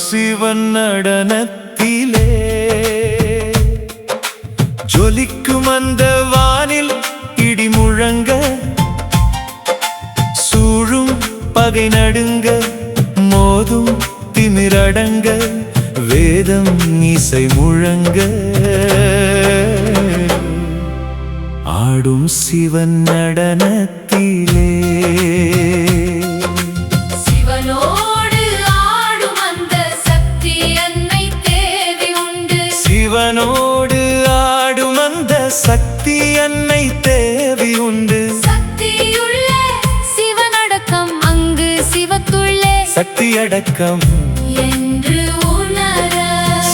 சிவன் நடனத்திலே ஜொலிக்கும் அந்த வானில் இடி முழங்க, சூழும் பகை நடுங்க, மோதும் திமிரடங்க, வேதம் இசை முழங்க, ஆடும் சிவன் நடனத்திலே சிவனோடு ஆடும் அந்த சக்தி அன்னை தேவி உண்டு. சக்தியுள்ள சிவனடக்கம் அங்கு சிவத்துள்ளே சக்தி அடக்கம் என்று உணர,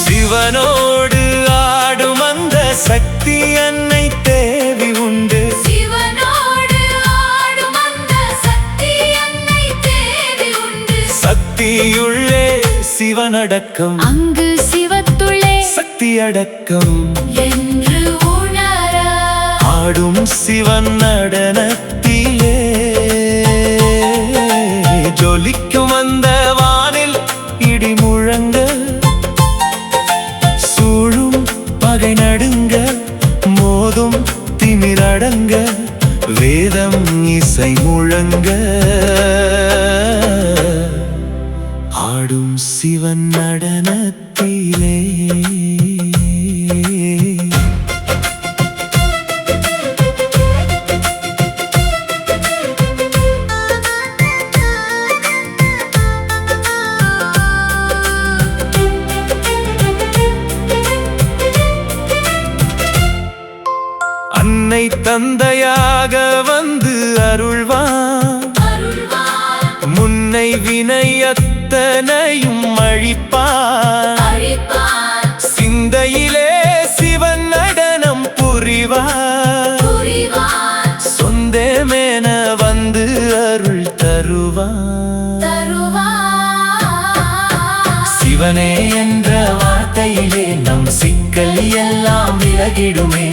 சிவனோடு ஆடும் அந்த சக்தி அன்னை தேவி உண்டு. சிவனோடு ஆடும் அந்த சக்தி அன்னை தேவி உண்டு. சக்தியுள்ளே சிவனடக்கம் அங்கு சிவத்துள்ளே சக்தி அடக்கம் என்று உணர, ஆடும் சிவன் நடனத்திலே ஜொலிக்கும் அந்த வானில் இடி முழங்க, சூழும் பகை நடுங்க, மோதும் திமிரடங்க, வேதம் இசை முழங்க, ஆடும் சிவன் நடனத்திலே அன்னை தந்தையாக வந்து அருள்வான், முன்னை வினையத்தனையும் அழிப்பான், சிந்தையிலே சிவன் நடனம் புரிவான், சொந்தமேன வந்து அருள் தருவான். சிவனே என்ற வார்த்தையிலே நம் சிக்கல் எல்லாம் விலகிடுமே,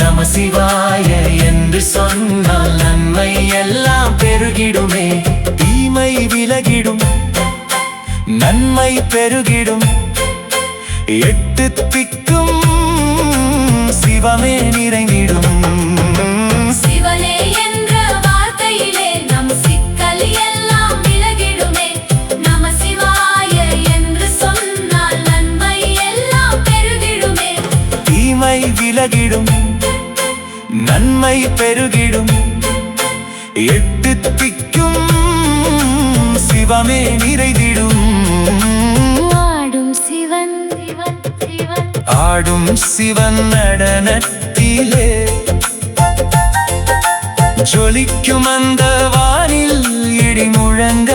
நம சிவாய என்று சொன்னால் நன்மை எல்லாம் பெருகிடுமே, தீமை விலகிடும் நன்மை பெருகிடும், எட்டு திக்கும் சிவமே நிறைந்திடும். சிவனே என்ற வார்த்தையிலே நம் சிக்கல் எல்லாம் விலகிடுமே, நம சிவாய என்று சொன்னால் நன்மை எல்லாம் பெருகிடுமே, தீமை விலகிடும் நன்மை பெருகிடும், எட்டு திக்கும் சிவமே நிறைந்திடும். ஆடும் சிவன் ஆடும் சிவன் நடனத்திலே ஜொலிக்கும் அந்த வானில் இடி முழங்க,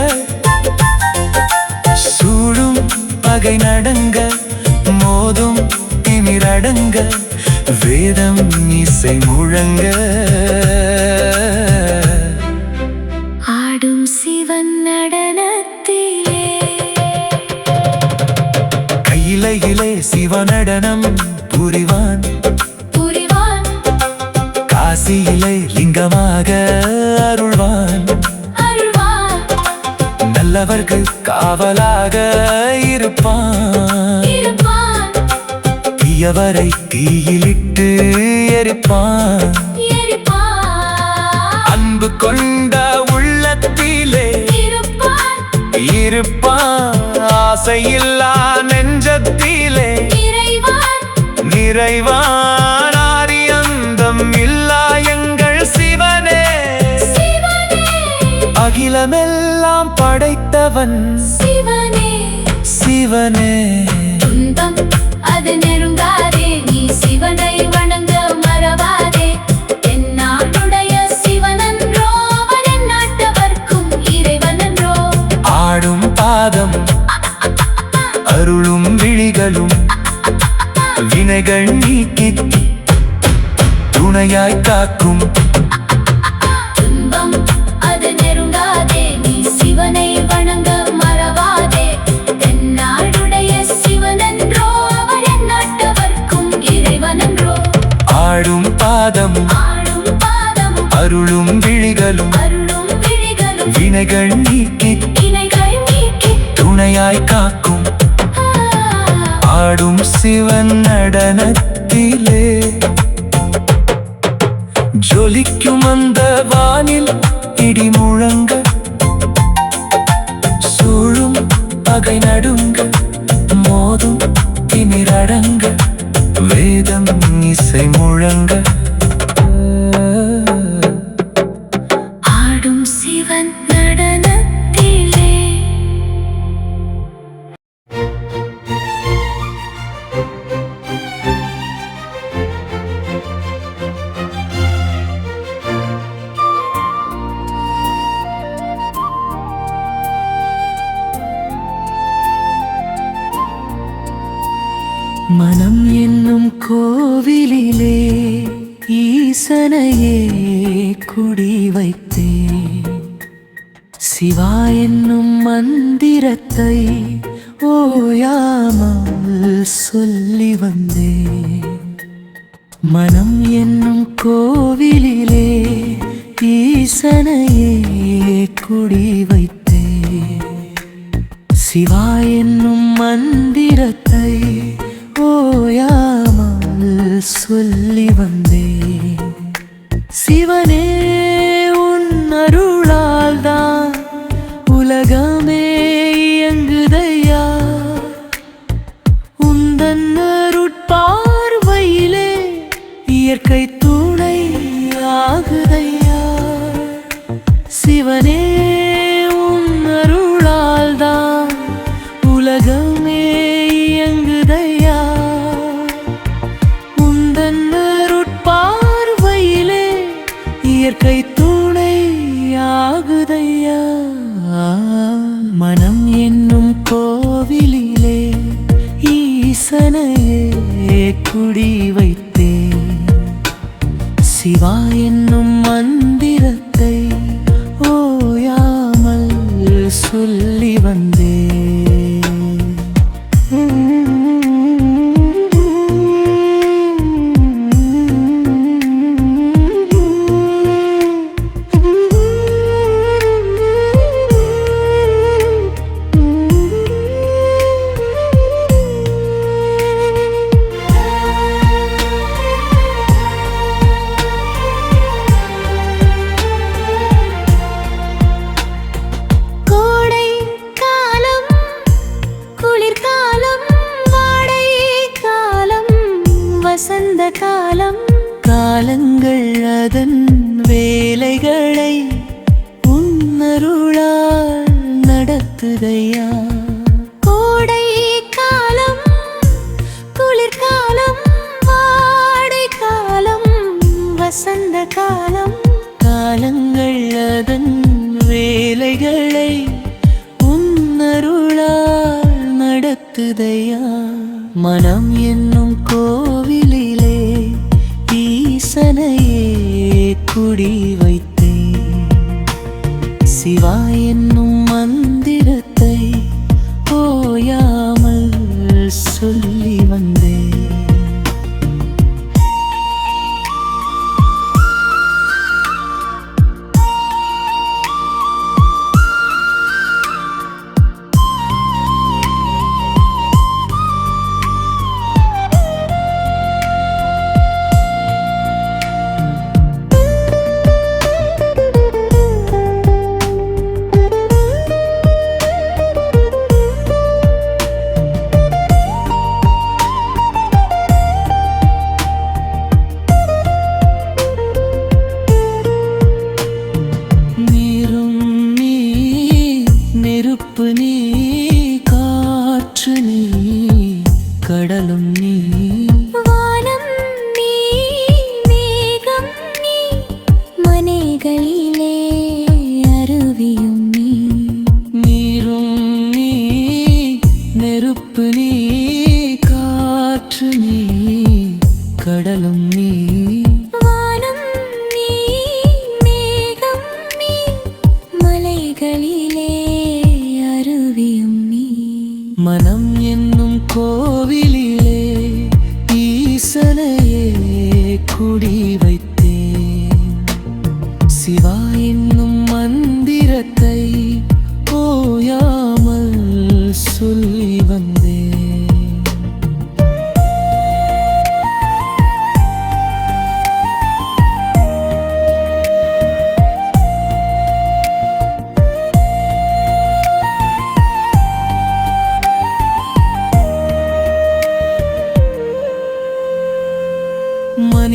சூழும் பகை நடங்க, மோதும் திமிரடங்க, வேதம் இசை முழங்க, ஆடும் சிவன் நடனத்திலே கையிலே சிவநடனம் புரிவான், காசியிலே லிங்கமாக அருள்வான், நல்லவர்க்கு காவலாக இருப்பான், தீயவரை தீயிலிட்டு எரிப்பான், அன்பு கொண்ட உள்ளத்திலே இருப்பான், ஆசையில்லா நெஞ்சத்திலே நிறைவான், ஆரியந்தம் இல்லா எங்கள் சிவனே, அகிலமெல்லாம் படைத்தவன் சிவனே. துன்பம் அது நெருங்காதே, நீ சிவனை வணங்க மறவாதே, என்னாடுடைய சிவனன்றோ அவன் எந்நாட்டவர்க்கும் இறைவனன்றோ, ஆடும் பாதம் அருளும் விழிகளும் வினைகள் நீக்கி துணையாய் காக்கும். துன்பம் அது நெருங்காதே, நீ சிவனை வணங்க மறவாதே. தென்னாடுடைய சிவனன்றோ, அவர் எந்நாட்டவர்க்கும் இறைவனன்றோ. ஆடும் பாதமும் அருளும் விழிகளும் வினைகள் நீக்கி துணையாய் காக்கும். ஆடும் சிவன் நடனத்திலே ஜொலிக்கும் அந்த வானில் இடி முழங்க, சூழும் பகை நடுங்க, மோதும் திமிரடங்க, வேதம் இசை முழங்க. ஆடும் சிவன் நடனத்திலே. மனம் என்னும் கோவிலிலே ஈசனையே குடி வைத்தேன். சிவா என்னும் மந்திரத்தை ஓயாமல் சொல்லி வந்தேன். மனம் என்னும் கோவிலிலே ஈசனையே குடி வைத்தேன். சிவா என்னும் மந்திரத்தை ஓயாமல் சொல்லி வந்தேன். சிவனே உன் அருளால் தான் உலகமே இயங்குதையா. உந்தன் அருட்பார்வையிலே இயற்கை துணை ஆகுதையா. சிவனே உன் அருளால் தான் உலகமே இயங்குதையா. உந்தன் அருட்பார்வையிலே இயற்கை துணை ஆகுதையா. மனம் என்னும் கோவிலிலே ஈசனையே குடி வைத்தேன். சிவா என்னும் மந்திரத்தை ஓயாமல் சொல்லி வந்தேன். வசந்த காலம் காலங்கள் அதன் வேலைகளை உன்னருளால் நடத்துதையா. கோடை காலம் குளிர்காலம் வாடை காலம் வசந்த காலம் காலங்கள் அதன் வேலைகளை உன்னருளால் நடத்துதையா. மனம் என்னும் கோவிலிலே ஈசனையே குடி வைத்தேன். சிவா என்னும் மந்திரத்தை ஓயாமல் சொல்லி வந்தேன். நெருப்பு நீ, காற்று நீ, கடலும் நீ, வானம் நீ, மேகம் நீ, மனைகளிலே அருவியும் நீ. நீரும் நீ, நெருப்பு நீ, காற்று நீ,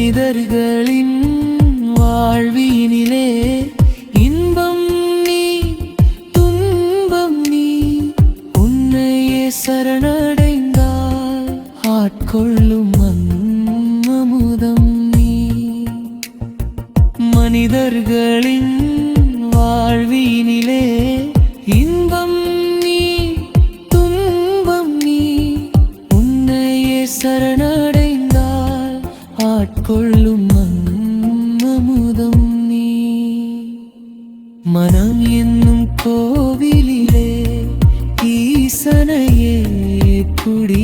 மனிதர்களின் வாழ்வினிலே இன்பம் நீ துன்பம் நீ உன்னையே சரணடைந்தால் ஆட்கொள்ளும் அமுதம் நீ மனிதர்களின் வாழ்வினிலே இன்பம் நீ துன்பம் நீ உன்னையே சரணடைந்தால் ஆட்கொள்ளும் அமுதம் நீ மனம் என்னும் கோவிலிலே ஈசனையே குடி